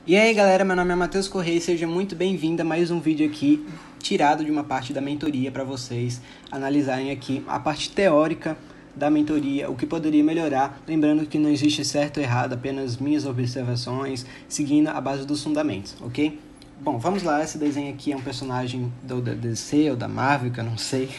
E aí galera, meu nome é Matheus Correia e seja muito bem-vindo a mais um vídeo aqui tirado de uma parte da mentoria para vocês analisarem aqui a parte teórica da mentoria, o que poderia melhorar, lembrando que não existe certo ou errado, apenas minhas observações, seguindo a base dos fundamentos, ok? Bom, vamos lá, esse desenho aqui é um personagem da DC ou da Marvel, que eu não sei,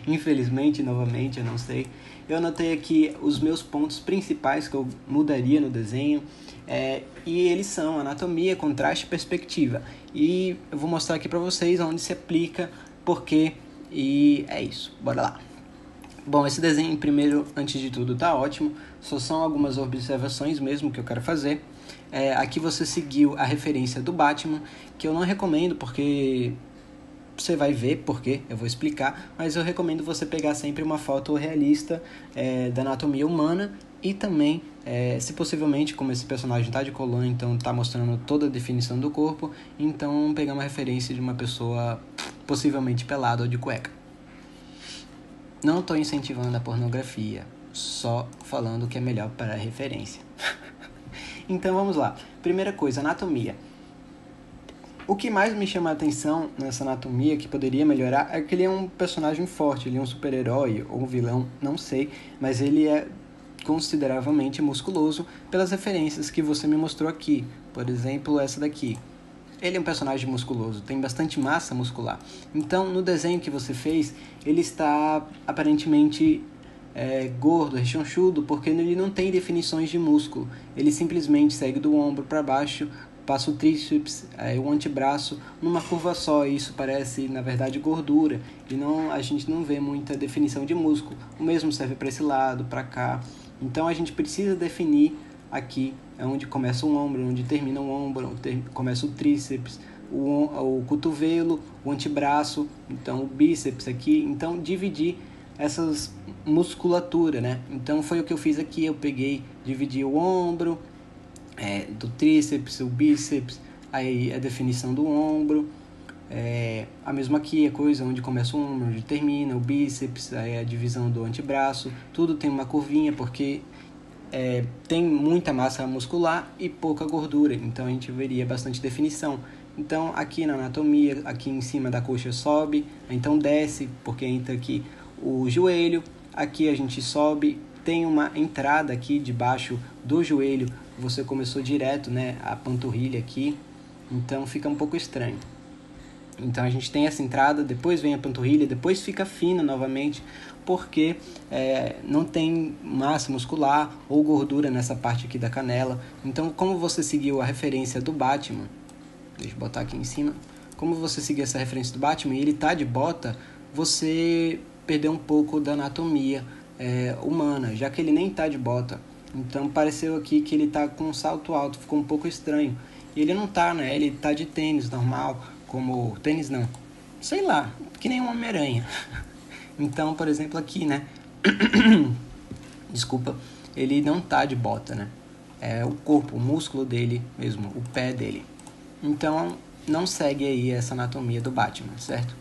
infelizmente, novamente, eu não sei. Eu anotei aqui os meus pontos principais que eu mudaria no desenho, e eles são anatomia, contraste e perspectiva. E eu vou mostrar aqui para vocês onde se aplica, porquê, e é isso, bora lá. Bom, esse desenho, primeiro, antes de tudo, tá ótimo, só são algumas observações mesmo que eu quero fazer. Aqui você seguiu a referência do Batman, que eu não recomendo porque você vai ver porque eu vou explicar, mas eu recomendo você pegar sempre uma foto realista da anatomia humana e também, se possivelmente, como esse personagem está de colã, então está mostrando toda a definição do corpo, então pegar uma referência de uma pessoa possivelmente pelada ou de cueca. Não estou incentivando a pornografia, só falando que é melhor para a referência. Então vamos lá. Primeira coisa, anatomia. O que mais me chama a atenção nessa anatomia, que poderia melhorar, é que ele é um personagem forte, ele é um super-herói ou um vilão, não sei, mas ele é consideravelmente musculoso pelas referências que você me mostrou aqui. Por exemplo, essa daqui. Ele é um personagem musculoso, tem bastante massa muscular. Então, no desenho que você fez, ele está aparentemente gordo, rechonchudo, porque ele não tem definições de músculo. Ele simplesmente segue do ombro para baixo, passa o tríceps, o antebraço numa curva só, e isso parece, na verdade, gordura, e a gente não vê muita definição de músculo. O mesmo serve para esse lado, para cá. Então a gente precisa definir aqui onde começa o ombro, onde termina o ombro, onde começa o tríceps, o cotovelo, o antebraço, então o bíceps aqui. Então dividir essas musculatura, né? Então foi o que eu fiz aqui, eu peguei, dividi o ombro, do tríceps, o bíceps, aí a definição do ombro, a mesma aqui, a coisa onde começa o ombro, onde termina, o bíceps, aí a divisão do antebraço, tudo tem uma curvinha porque tem muita massa muscular e pouca gordura, então a gente veria bastante definição. Então aqui na anatomia, aqui em cima da coxa sobe, então desce porque entra aqui o joelho, aqui a gente sobe, tem uma entrada aqui debaixo do joelho, você começou direto, né, a panturrilha aqui, então fica um pouco estranho. Então a gente tem essa entrada, depois vem a panturrilha, depois fica fina novamente, porque não tem massa muscular ou gordura nessa parte aqui da canela. Então, como você seguiu a referência do Batman, deixa eu botar aqui em cima, como você seguiu essa referência do Batman e ele tá de bota, você perdeu um pouco da anatomia humana, já que ele nem tá de bota. Então pareceu aqui que ele tá com um salto alto, ficou um pouco estranho. E ele não tá, né? Ele tá de tênis normal, como... Tênis não, sei lá, que nem um Homem-Aranha. Então, por exemplo, aqui, né? Desculpa, ele não tá de bota, né? É o corpo, o músculo dele mesmo, o pé dele. Então, não segue aí essa anatomia do Batman, certo?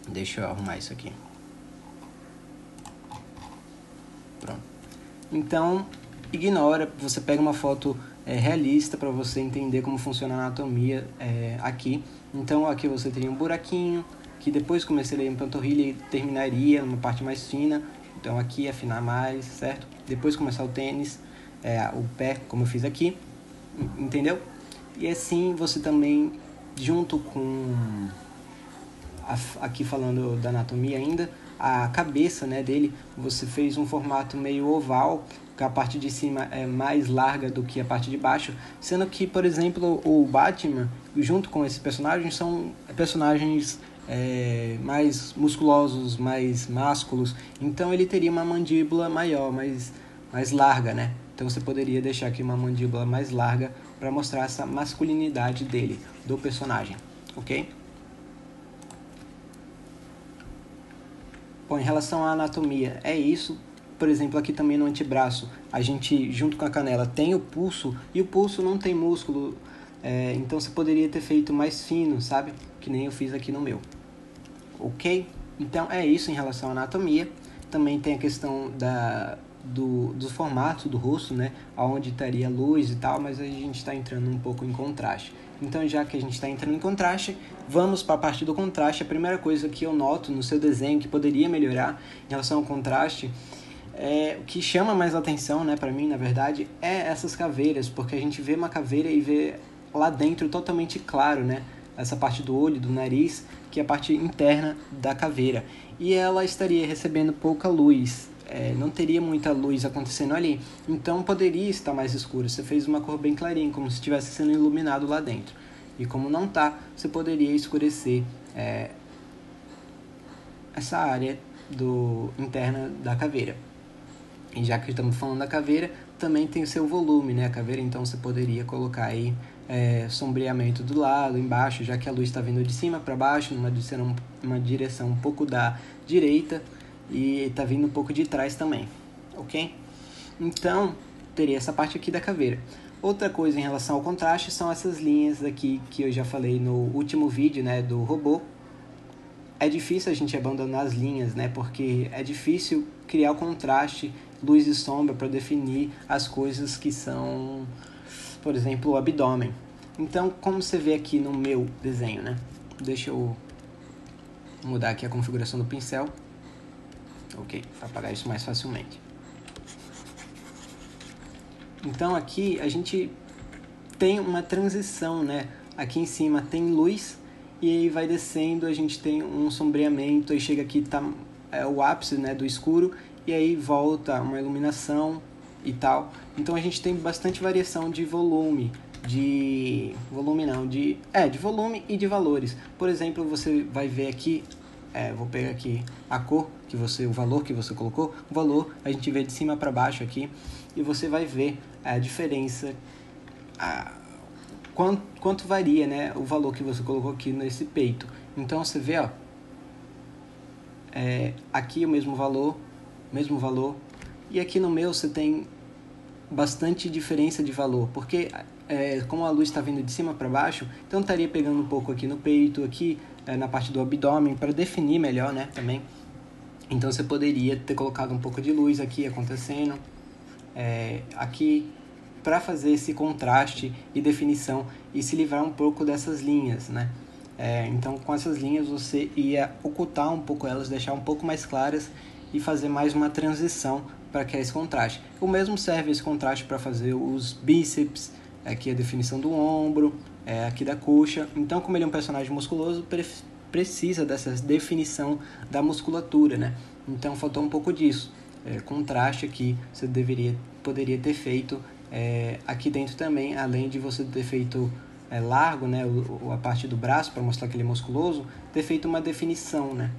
Deixa eu arrumar isso aqui. Pronto. Então, ignora, você pega uma foto realista para você entender como funciona a anatomia aqui. Então, aqui você teria um buraquinho, que depois começaria em panturrilha e terminaria numa parte mais fina. Então, aqui afinar mais, certo? Depois começar o tênis, o pé, como eu fiz aqui. Entendeu? E assim você também, junto com... aqui falando da anatomia ainda, a cabeça, né, dele, você fez um formato meio oval, que a parte de cima é mais larga do que a parte de baixo, sendo que, por exemplo, o Batman, junto com esse personagem, são personagens mais musculosos, mais másculos, então ele teria uma mandíbula maior, mais larga, né? Então você poderia deixar aqui uma mandíbula mais larga para mostrar essa masculinidade dele, do personagem, ok? Bom, em relação à anatomia, é isso. Por exemplo, aqui também no antebraço, a gente, junto com a canela, tem o pulso, e o pulso não tem músculo, então você poderia ter feito mais fino, sabe? Que nem eu fiz aqui no meu. Ok? Então é isso em relação à anatomia. Também tem a questão do formato do rosto, né? Onde estaria luz e tal, mas a gente está entrando um pouco em contraste. Então, já que a gente está entrando em contraste, vamos para a parte do contraste. A primeira coisa que eu noto no seu desenho que poderia melhorar em relação ao contraste, o que chama mais atenção, né, para mim, na verdade, é essas caveiras, porque a gente vê uma caveira e vê lá dentro totalmente claro, né? Essa parte do olho, do nariz, que é a parte interna da caveira. E ela estaria recebendo pouca luz, não teria muita luz acontecendo ali. Então poderia estar mais escuro. Você fez uma cor bem clarinha, como se estivesse sendo iluminado lá dentro. E como não está, você poderia escurecer essa área interna da caveira. E já que estamos falando da caveira, também tem o seu volume, né? A caveira, então você poderia colocar aí sombreamento do lado, embaixo, já que a luz está vindo de cima para baixo, numa direção um pouco da direita, e está vindo um pouco de trás também, ok? Então, teria essa parte aqui da caveira. Outra coisa em relação ao contraste são essas linhas aqui que eu já falei no último vídeo, né, do robô. É difícil a gente abandonar as linhas, né, porque é difícil criar o contraste, luz e sombra para definir as coisas que são, por exemplo, o abdômen. Então, como você vê aqui no meu desenho, né? Deixa eu mudar aqui a configuração do pincel. Ok, para apagar isso mais facilmente. Então aqui a gente tem uma transição, né? Aqui em cima tem luz e aí vai descendo, a gente tem um sombreamento, aí chega aqui, tá o ápice, né, do escuro, e aí volta uma iluminação e tal. Então a gente tem bastante variação de volume, de volume e de valores. Por exemplo, você vai ver aqui, vou pegar aqui a cor o valor que você colocou, o valor a gente vê de cima para baixo aqui, e você vai ver a diferença, quanto varia, né, o valor que você colocou aqui nesse peito. Então você vê, ó, aqui o mesmo valor, e aqui no meu você tem bastante diferença de valor, porque como a luz está vindo de cima para baixo, então estaria pegando um pouco aqui no peito, aqui na parte do abdômen, para definir melhor, né, também. Então você poderia ter colocado um pouco de luz aqui acontecendo, aqui, para fazer esse contraste e definição e se livrar um pouco dessas linhas, né? Então com essas linhas você ia ocultar um pouco elas, deixar um pouco mais claras e fazer mais uma transição para criar esse contraste. O mesmo serve esse contraste para fazer os bíceps, aqui a definição do ombro, aqui da coxa. Então, como ele é um personagem musculoso, precisa dessa definição da musculatura, né? Então faltou um pouco disso. Contraste aqui você poderia ter feito aqui dentro também, além de você ter feito largo, né, a parte do braço para mostrar que ele é musculoso, ter feito uma definição, né,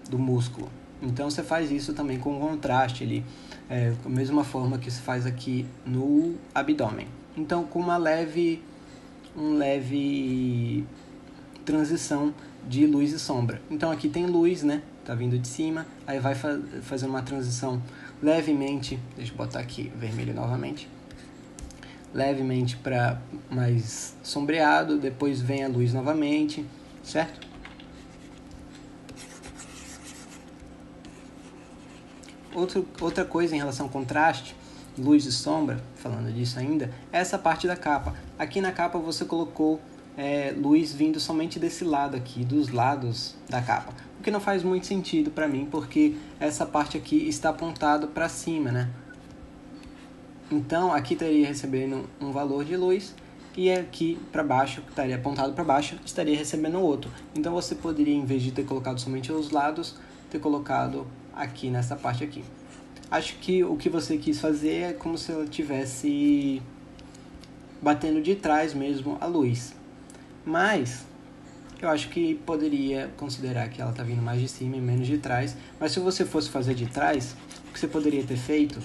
do músculo. Então você faz isso também com contraste ali, da mesma forma que se faz aqui no abdômen. Então com uma leve transição de luz e sombra. Então aqui tem luz, né? Tá vindo de cima, aí vai fazendo uma transição levemente, deixa eu botar aqui vermelho novamente, levemente para mais sombreado, depois vem a luz novamente, certo? Outra coisa em relação ao contraste, luz e sombra, falando disso ainda, é essa parte da capa. Aqui na capa você colocou luz vindo somente desse lado aqui, dos lados da capa, o que não faz muito sentido para mim, porque essa parte aqui está apontada para cima, né? Então aqui estaria recebendo um valor de luz e aqui para baixo, que estaria apontado para baixo, estaria recebendo outro. Então você poderia, em vez de ter colocado somente os lados, ter colocado aqui nessa parte aqui. Acho que o que você quis fazer é como se ela estivesse batendo de trás mesmo a luz. Mas eu acho que poderia considerar que ela está vindo mais de cima e menos de trás. Mas se você fosse fazer de trás, o que você poderia ter feito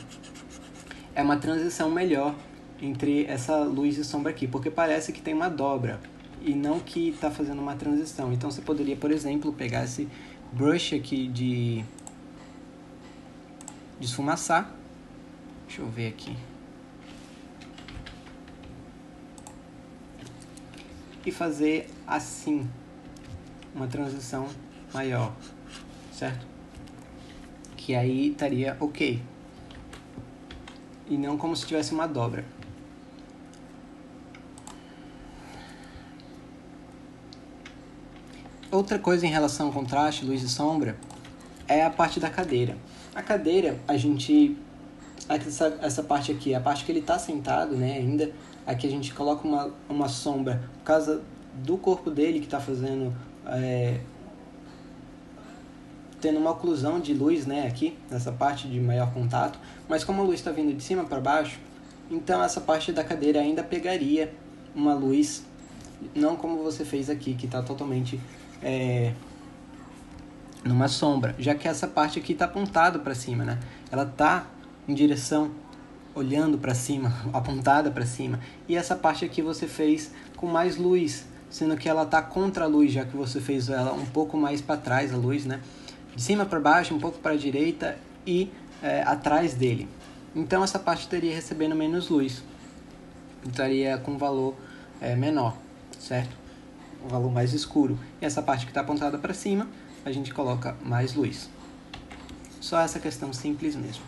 é uma transição melhor entre essa luz e sombra aqui, porque parece que tem uma dobra e não que está fazendo uma transição. Então você poderia, por exemplo, pegar esse brush aqui de esfumaçar. Deixa eu ver aqui. E fazer assim, uma transição maior, certo? Que aí estaria ok. e não como se tivesse uma dobra. Outra coisa em relação ao contraste, luz e sombra, é a parte da cadeira. A cadeira, essa parte aqui, a parte que ele está sentado, né, ainda, aqui a gente coloca uma sombra por causa do corpo dele que está fazendo, tendo uma oclusão de luz, né, aqui, nessa parte de maior contato, mas como a luz está vindo de cima para baixo, então essa parte da cadeira ainda pegaria uma luz, não como você fez aqui, que está totalmente numa sombra, já que essa parte aqui está apontada para cima, né? Ela está em direção, olhando para cima, apontada para cima, e essa parte aqui você fez com mais luz, sendo que ela está contra a luz, já que você fez ela um pouco mais para trás, a luz, né? De cima para baixo, um pouco para a direita e atrás dele. Então essa parte estaria recebendo menos luz, estaria com um valor menor, certo? Um valor mais escuro. E essa parte que está apontada para cima, a gente coloca mais luz. Só essa questão simples mesmo.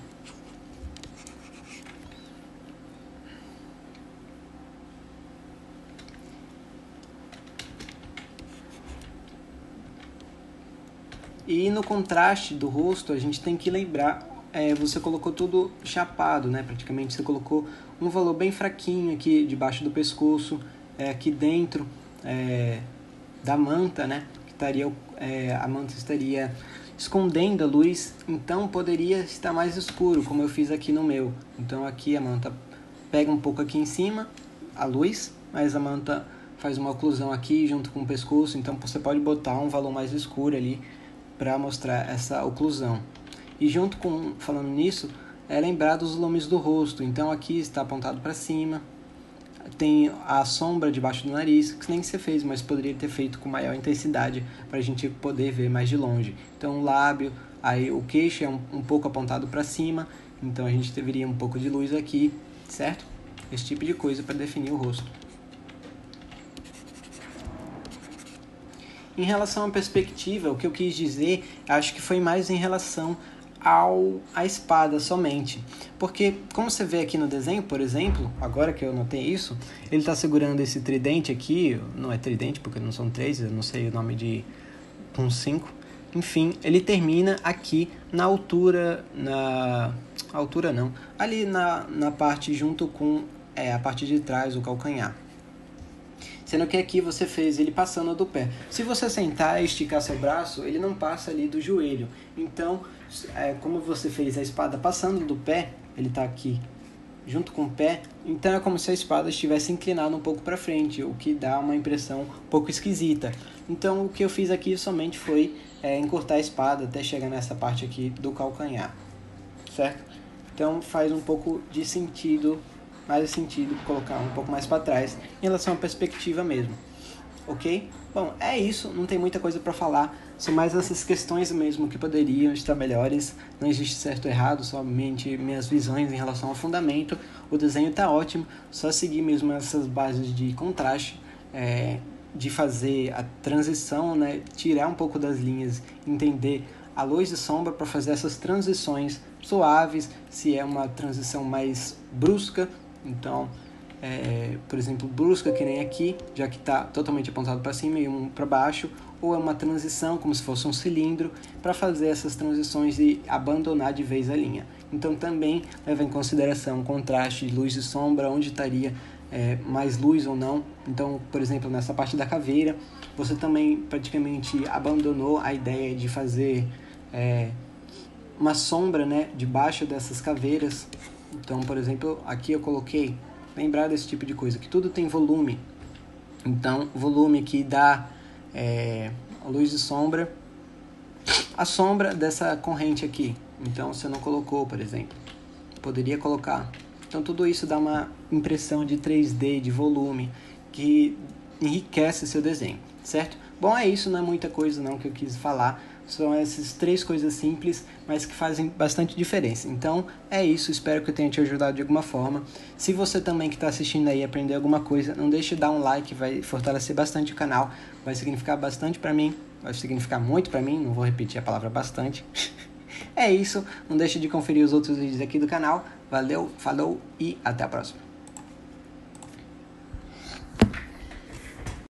E no contraste do rosto, a gente tem que lembrar, você colocou tudo chapado, né? Praticamente você colocou um valor bem fraquinho aqui debaixo do pescoço, aqui dentro da manta, né? Que estaria, a manta estaria escondendo a luz, então poderia estar mais escuro, como eu fiz aqui no meu. Então aqui a manta pega um pouco aqui em cima, a luz, mas a manta faz uma oclusão aqui junto com o pescoço, então você pode botar um valor mais escuro ali para mostrar essa oclusão. E junto com, falando nisso, lembrar dos volumes do rosto. Então aqui está apontado para cima, tem a sombra debaixo do nariz, que nem você fez, mas poderia ter feito com maior intensidade para a gente poder ver mais de longe. Então o lábio, aí o queixo é um pouco apontado para cima, então a gente deveria um pouco de luz aqui, certo? Esse tipo de coisa para definir o rosto. Em relação à perspectiva, o que eu quis dizer, acho que foi mais em relação à espada somente. Porque, como você vê aqui no desenho, por exemplo, agora que eu notei isso, ele está segurando esse tridente aqui, não é tridente porque não são três, eu não sei o nome de um 5. Enfim, ele termina aqui na altura, ali na parte junto com a parte de trás, o calcanhar. Sendo que aqui você fez ele passando do pé. Se você sentar e esticar seu braço, ele não passa ali do joelho. Então, como você fez a espada passando do pé, ele está aqui junto com o pé, então é como se a espada estivesse inclinada um pouco para frente, o que dá uma impressão um pouco esquisita. Então, o que eu fiz aqui somente foi encurtar a espada até chegar nessa parte aqui do calcanhar, certo? Então, faz um pouco de sentido, mais sentido colocar um pouco mais para trás em relação à perspectiva mesmo, ok? Bom, é isso, não tem muita coisa para falar, são mais essas questões mesmo que poderiam estar melhores, não existe certo ou errado, somente minhas visões em relação ao fundamento. O desenho está ótimo, só seguir mesmo essas bases de contraste, de fazer a transição, né? Tirar um pouco das linhas, entender a luz e sombra para fazer essas transições suaves, se é uma transição mais brusca, então, por exemplo, brusca que nem aqui, já que está totalmente apontado para cima e um para baixo, ou é uma transição como se fosse um cilindro, para fazer essas transições e abandonar de vez a linha. Então também leva em consideração o contraste de luz e sombra, onde estaria mais luz ou não. Então, por exemplo, nessa parte da caveira, você também praticamente abandonou a ideia de fazer uma sombra, né, debaixo dessas caveiras. Então, por exemplo, aqui eu coloquei, lembrar desse tipo de coisa, que tudo tem volume. Então, volume que dá luz e sombra, a sombra dessa corrente aqui. Então, você não colocou, por exemplo. Poderia colocar. Então, tudo isso dá uma impressão de 3D, de volume, que enriquece seu desenho, certo? Bom, é isso, não é muita coisa não que eu quis falar. São essas 3 coisas simples, mas que fazem bastante diferença. Então, é isso. Espero que eu tenha te ajudado de alguma forma. Se você também que está assistindo aí aprender alguma coisa, não deixe de dar um like, vai fortalecer bastante o canal. Vai significar bastante para mim, vai significar muito para mim, não vou repetir a palavra bastante. É isso, não deixe de conferir os outros vídeos aqui do canal. Valeu, falou e até a próxima.